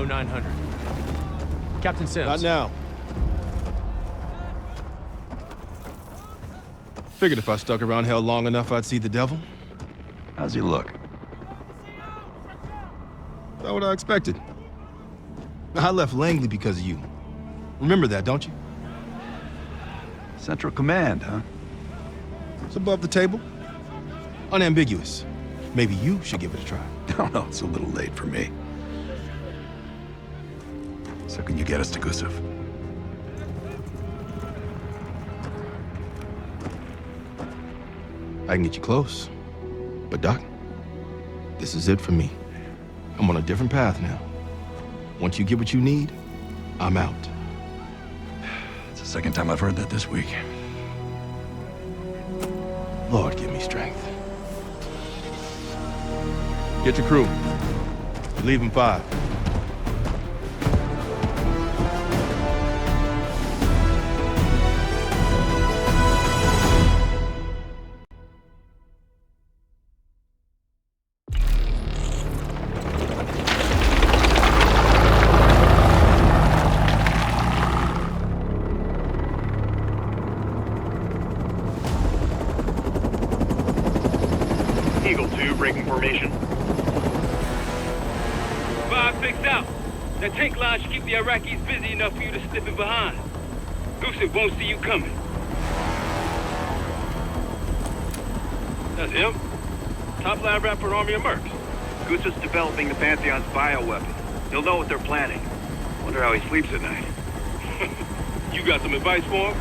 900. Captain Sims. Not now. Figured if I stuck around hell long enough, I'd see the devil. How's he look? About what I expected. I left Langley because of you. Remember that, don't you? Central Command, huh? It's above the table. Unambiguous. Maybe you should give it a try. No, no, it's a little late for me. So can you get us to Gusev? I can get you close. But Doc, this is it for me. I'm on a different path now. Once you get what you need, I'm out. It's the second time I've heard that this week. Lord, give me strength. Get your crew. Leave in 5. Eagle 2, breaking formation. 5-6 out. That tank line should keep the Iraqis busy enough for you to slip in behind. Gusev won't see you coming. That's him. Top line rap for an army of mercs. Gusev's developing the Pantheon's bioweapon. He'll know what they're planning. Wonder how he sleeps at night. You got some advice for him?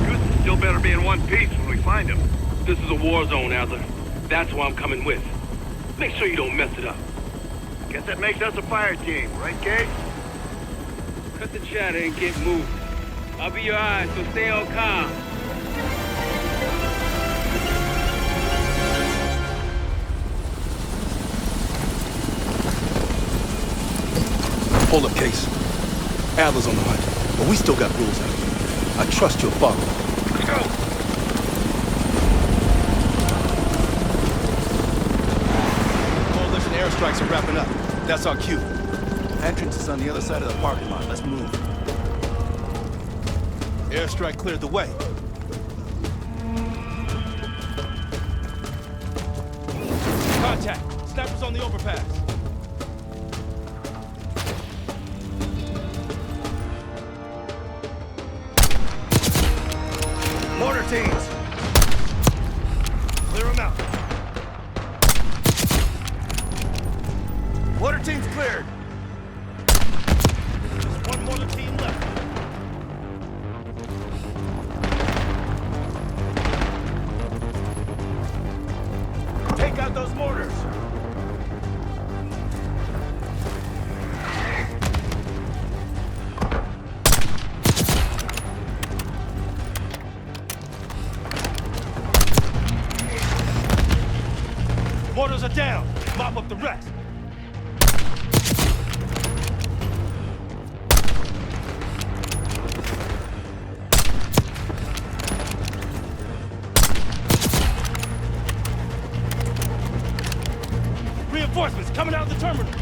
Gusev still better be in one piece when we find him. This is a war zone, Adler. That's why I'm coming with. Make sure you don't mess it up. Guess that makes us a fire team, right, Gage? Cut the chatter and get moving. I'll be your eyes, so stay on comm. Hold up, Case. Adler's on the hunt, but we still got rules out here. I trust you'll follow. Let's go! Coalition airstrikes are wrapping up. That's our cue. Entrance is on the other side of the parking lot. Let's move. Airstrike cleared the way. Contact. Snipers on the overpass. Mortar teams. Clear them out. Mortar team's cleared. There's one mortar team left. Take out those mortars. Mortars are down. Mop up the rest. Reinforcements coming out of the terminal.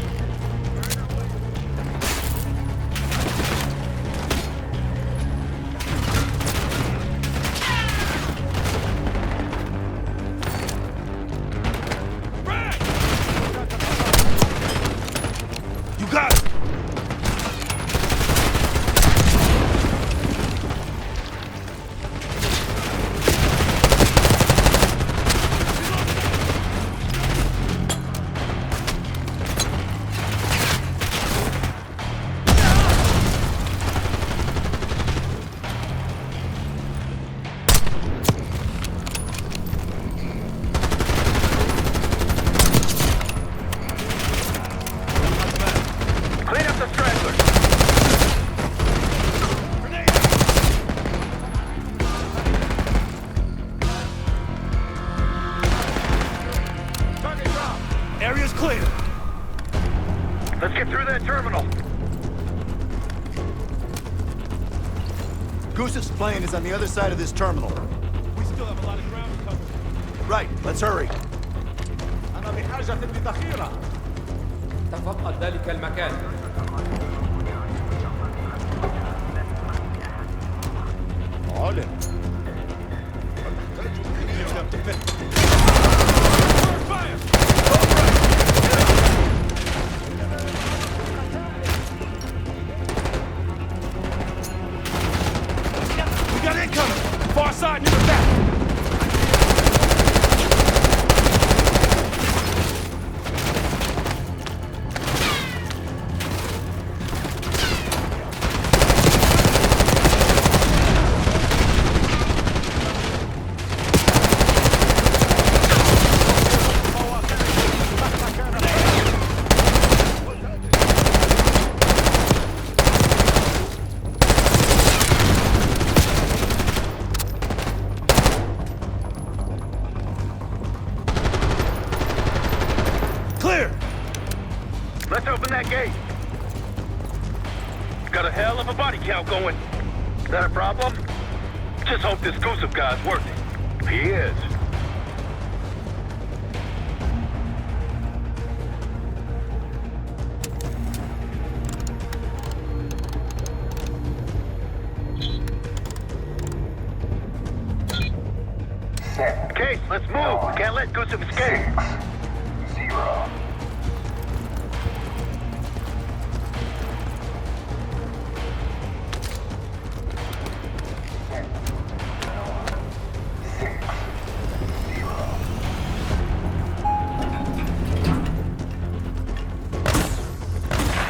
You got it. Clean up the stragglers! Target drop. Area's clear. Let's get through that terminal. Gusev's plane is on the other side of this terminal. We still have a lot of ground to cover. Right, let's hurry. أنا بحاجة بذخيرة. تفقد ذلك المكان. علم. We got incoming! Far side near the back! Clear! Let's open that gate. Got a hell of a body count going. Is that a problem? Just hope this Gusev guy's worth it. He is. Case, let's move. We can't let Gusev escape.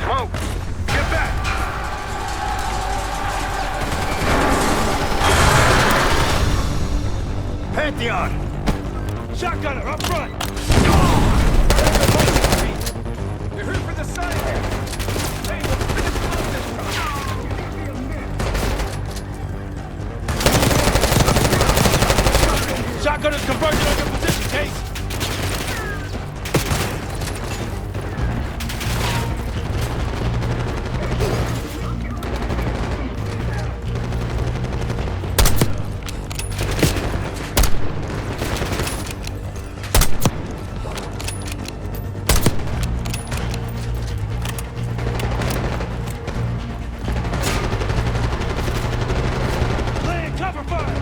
Smoke! Get back! Pantheon! Shotgunner, up front! We're here for the side. Hey, let's close this truck. Shotgunner's converging on your position, Case! Laying cover fire!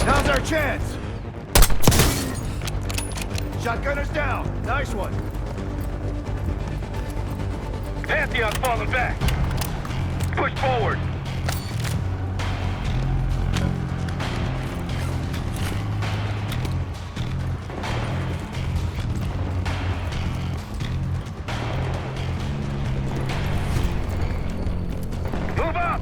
Now's our chance! Shotgunner's down. Nice one. Pantheon's falling back. Push forward. Move up!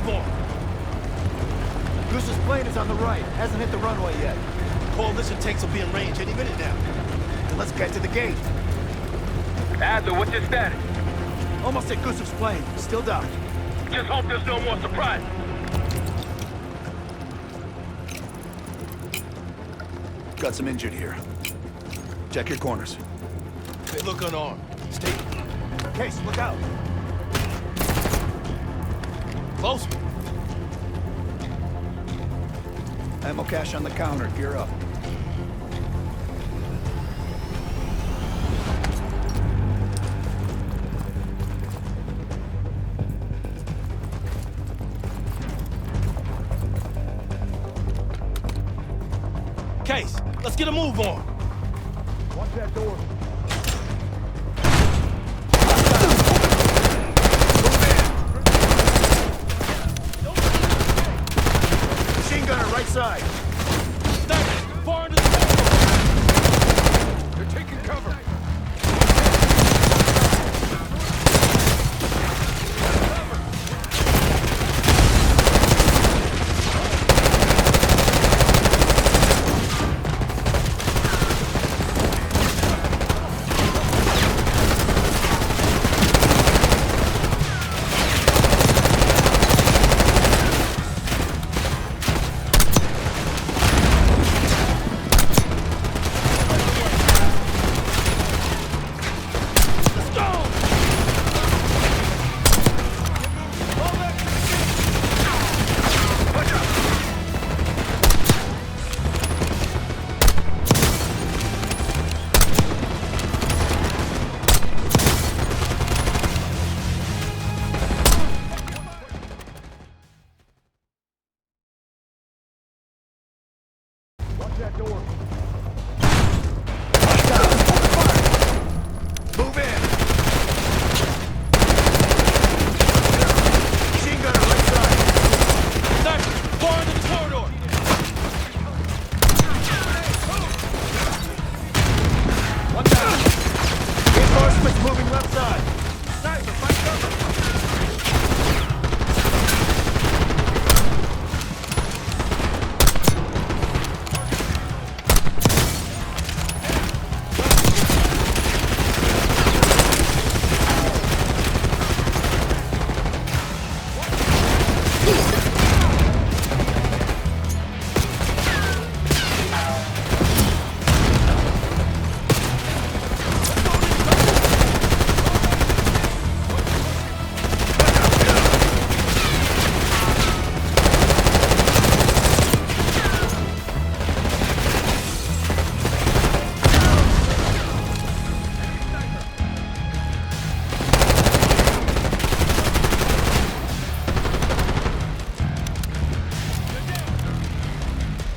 move on. Goose's plane is on the right. Hasn't hit the runway yet. Coalition tanks will be in range any minute now. Then let's get to the gate. Adler, what's your status? Almost at Goose's plane. Still docked. Just hope there's no more surprises. Got some injured here. Check your corners. They look unarmed. Stay Case, look out. close. Ammo cache on the counter. Gear up. Case, let's get a move on. Watch that door. Machine gunner, right side. Far into the corridor. They're taking cover. Watch that door. Move in. Machine gunner, right side. Far into the corridor. Watch out. Reinforcements moving left side. Sniper, fight cover.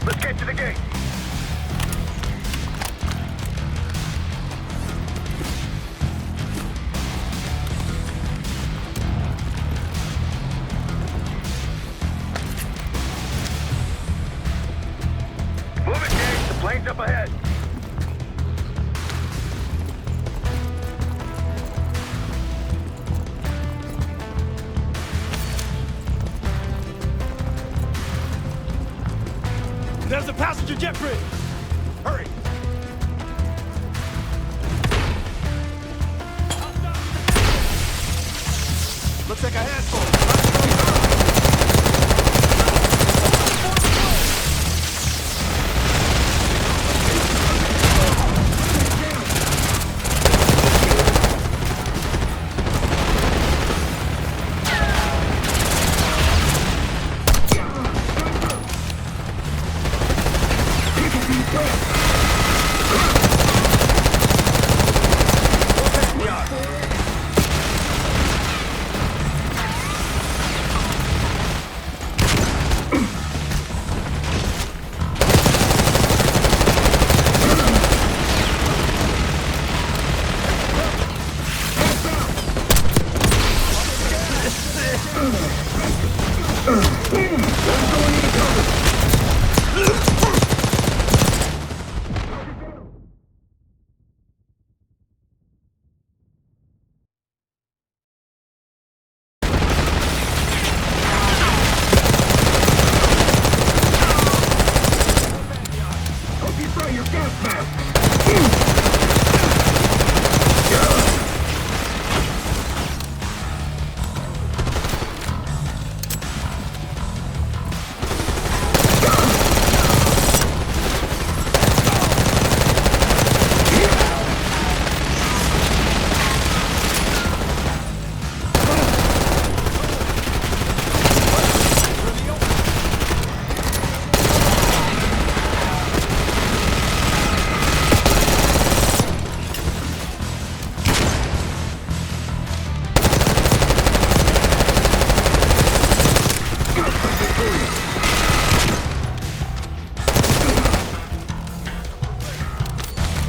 Let's get to the gate. Move it, Gage. The plane's up ahead. There's a passenger jet bridge. Hurry. Looks like a handful.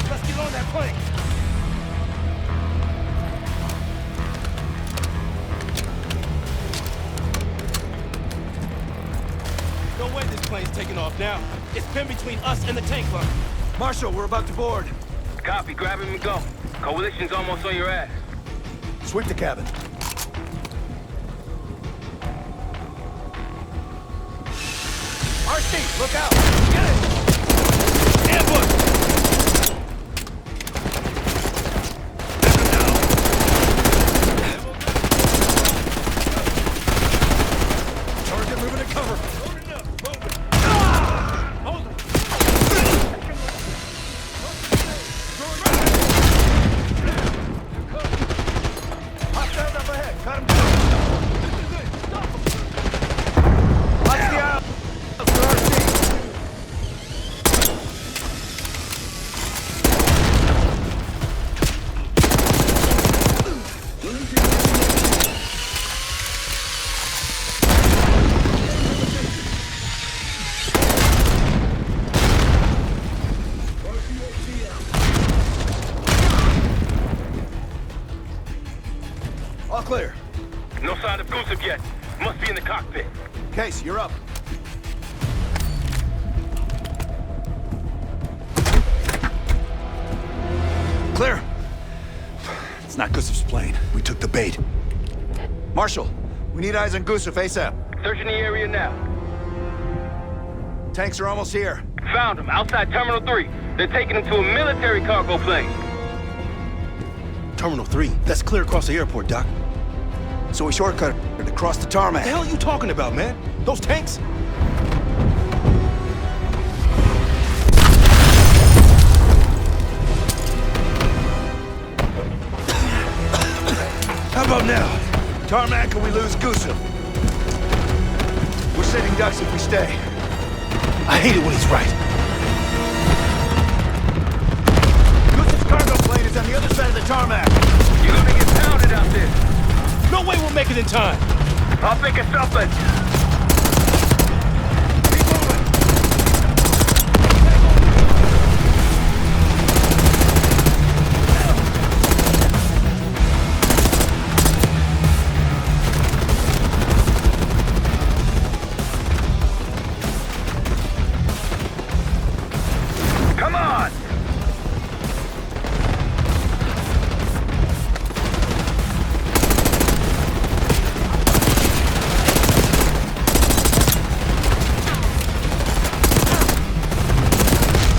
Let's get on that plane. No way this plane's taking off now. It's pinned between us and the tank line. Marshal, we're about to board. Copy, grab him and go. Coalition's almost on your ass. Sweep the cabin. RC, look out! Get it! Ambush! Target moving to cover. Hold it! Hostiles up ahead. Cut him down. Watch the aisle. All clear. No sign of Gusev yet. Must be in the cockpit. Case, you're up. Clear. It's not Gusev's plane. We took the bait. Marshal, we need eyes on Gusev ASAP. Searching the area now. Tanks are almost here. Found him, outside Terminal 3. They're taking him to a military cargo plane. Terminal 3. That's clear across the airport, Doc. So we shortcut it across the tarmac. What the hell are you talking about, man? Those tanks? How about now? Tarmac or we lose Gusev? We're sitting ducks if we stay. I hate it when he's right. Gusev's cargo plane is on the other side of the tarmac. You're gonna get pounded out there. No way we'll make it in time. I'll think of something. Keep moving. Come on!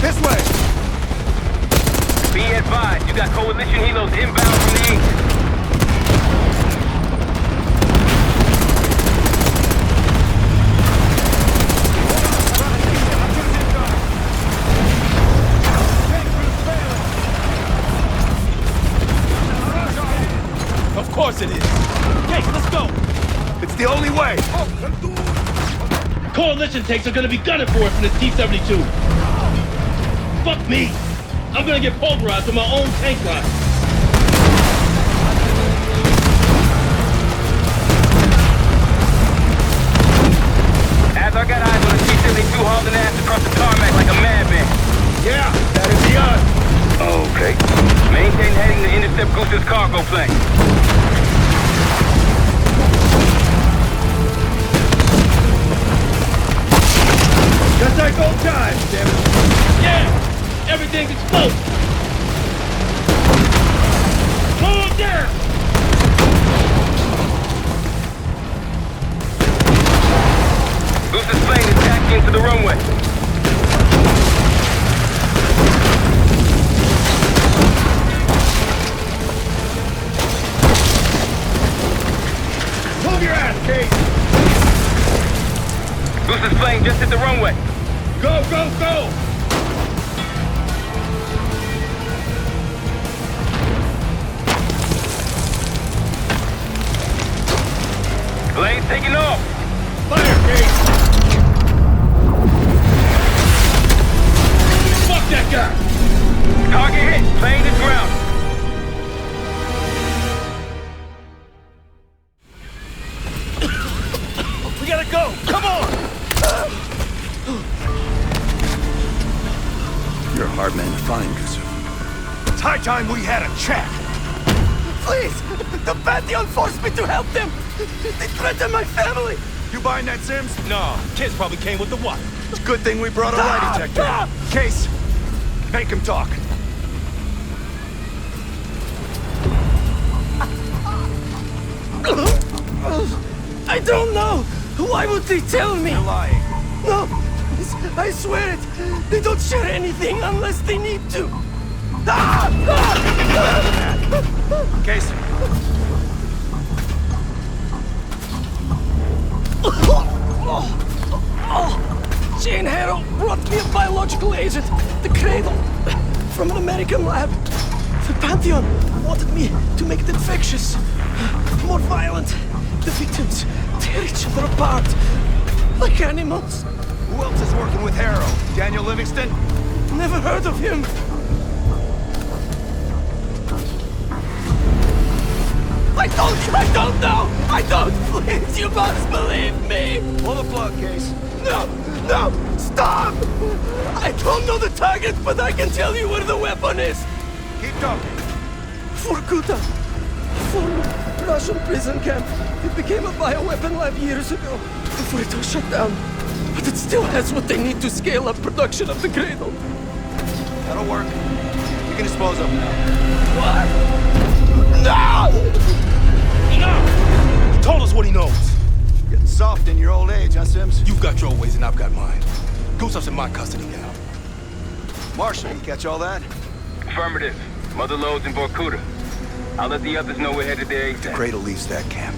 This way. Be advised, you got coalition helos inbound from the east. Of course it is. Hey, let's go. It's the only way. Coalition tanks are gonna be gunning for it from this T-72. Fuck me! I'm gonna get pulverized with my own tank line. As I got eyes on the T-72 hauling ass across the tarmac like a madman. Yeah, that is the us. Okay. Maintain heading to intercept Gusev's cargo plane. Just like old times, damn it. Yeah! Everything's exposed! Slow them down! Gusev's plane is tacking into the runway. plane just hit the runway. Go, go, go! Plane's taking off. Fire, Case! Fuck that guy! Target hit. Plane is grounded. We gotta go! Come on! You're a hard man to find, Gusu. It's high time we had a chat! Please! The Pantheon forced me to help them! They threatened my family! You buying that, Sims? No, kids probably came with the what? It's a good thing we brought a lie detector. Case, make him talk. I don't know! Why would they tell me? You're lying. No! I swear it! They don't share anything unless they need to! Case. Jane Harrow brought me a biological agent, the Cradle, from an American lab. The Pantheon wanted me to make it infectious, more violent. The victims tear each other apart, like animals. Who else is working with Harrow? Daniel Livingston? Never heard of him. I don't know! I don't! Please, you must believe me! Pull the plug, Case. No! No! Stop! I don't know the target, but I can tell you where the weapon is! Keep talking. Vorkuta. Former Russian prison camp. It became a bioweapon lab years ago, before it was shut down. But it still has what they need to scale up production of the Cradle. That'll work. You can dispose of him now. What? No! Enough! He told us what he knows. Getting soft in your old age, huh, Sims? You've got your ways and I've got mine. Gusev's in my custody now. Marshall, you catch all that? Affirmative. Mother loads in Vorkuta. I'll let the others know we're headed there The ASAP. Cradle leaves that camp.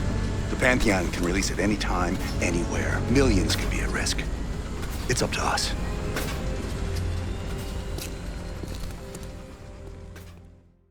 The Pantheon can release it any time, anywhere. Millions can be at risk. It's up to us.